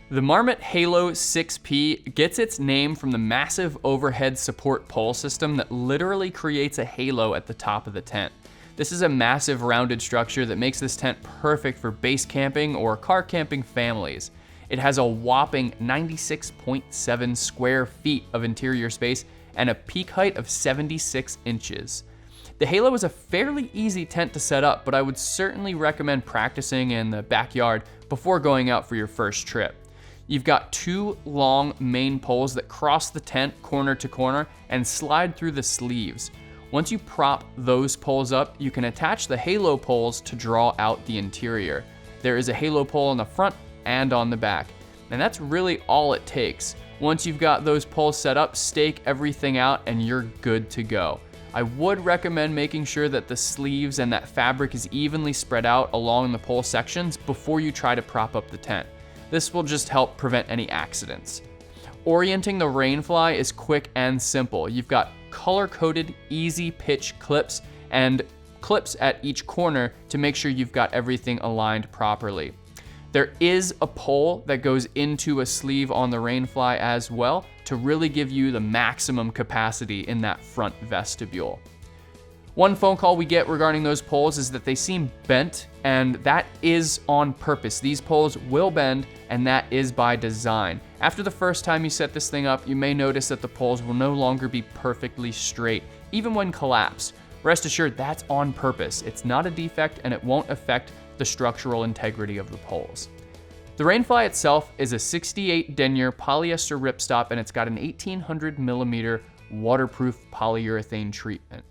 The Marmot Halo 6P gets its name from the massive overhead support pole system that literally creates a halo at the top of the tent. This is a massive rounded structure that makes this tent perfect for base camping or car camping families. It has a whopping 96.7 square feet of interior space and a peak height of 76 inches. The Halo is a fairly easy tent to set up, but I would certainly recommend practicing in the backyard before going out for your first trip. You've got two long main poles that cross the tent corner to corner and slide through the sleeves. Once you prop those poles up, you can attach the Halo poles to draw out the interior. There is a Halo pole on the front and on the back, and that's really all it takes. Once you've got those poles set up, stake everything out and you're good to go. I would recommend making sure that the sleeves and that fabric is evenly spread out along the pole sections before you try to prop up the tent. This will just help prevent any accidents. Orienting the Rainfly is quick and simple. You've got color-coded, easy pitch clips and clips at each corner to make sure you've got everything aligned properly. There is a pole that goes into a sleeve on the Rainfly as well to really give you the maximum capacity in that front vestibule. One phone call we get regarding those poles is that they seem bent, and that is on purpose. These poles will bend, and that is by design. After the first time you set this thing up, you may notice that the poles will no longer be perfectly straight, even when collapsed. Rest assured, that's on purpose. It's not a defect, and it won't affect the structural integrity of the poles. The Rainfly itself is a 68 denier polyester ripstop, and it's got an 1800 millimeter waterproof polyurethane treatment.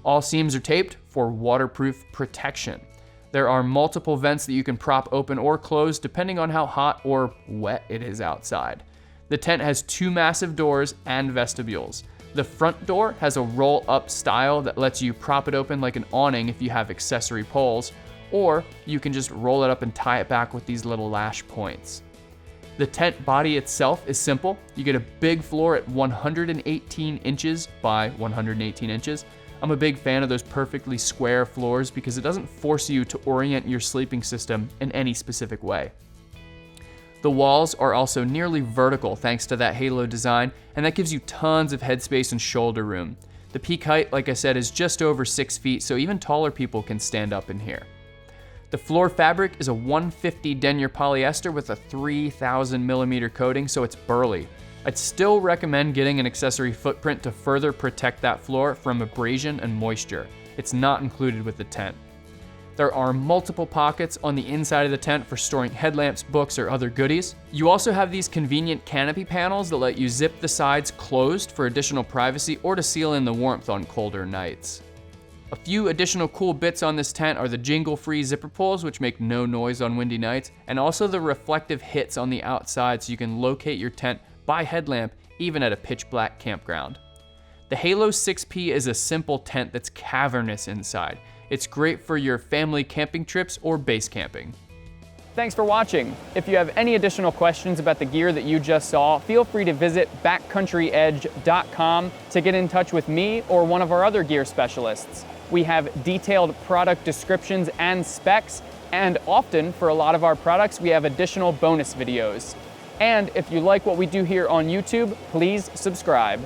All seams are taped for waterproof protection. There are multiple vents that you can prop open or close depending on how hot or wet it is outside. The tent has two massive doors and vestibules. The front door has a roll-up style that lets you prop it open like an awning if you have accessory poles, or you can just roll it up and tie it back with these little lash points. The tent body itself is simple. You get a big floor at 118 inches by 118 inches. I'm a big fan of those perfectly square floors because it doesn't force you to orient your sleeping system in any specific way. The walls are also nearly vertical thanks to that Halo design, and that gives you tons of headspace and shoulder room. The peak height, like I said, is just over 6 feet, so even taller people can stand up in here. The floor fabric is a 150 denier polyester with a 3000 millimeter coating, so it's burly. I'd still recommend getting an accessory footprint to further protect that floor from abrasion and moisture. It's not included with the tent. There are multiple pockets on the inside of the tent for storing headlamps, books, or other goodies. You also have these convenient canopy panels that let you zip the sides closed for additional privacy or to seal in the warmth on colder nights. A few additional cool bits on this tent are the jingle-free zipper pulls, which make no noise on windy nights, and also the reflective hits on the outside so you can locate your tent by headlamp even at a pitch black campground. The Halo 6P is a simple tent that's cavernous inside. It's great for your family camping trips or base camping. Thanks for watching. If you have any additional questions about the gear that you just saw, feel free to visit backcountryedge.com to get in touch with me or one of our other gear specialists. We have detailed product descriptions and specs, and often for a lot of our products, we have additional bonus videos. And if you like what we do here on YouTube, please subscribe.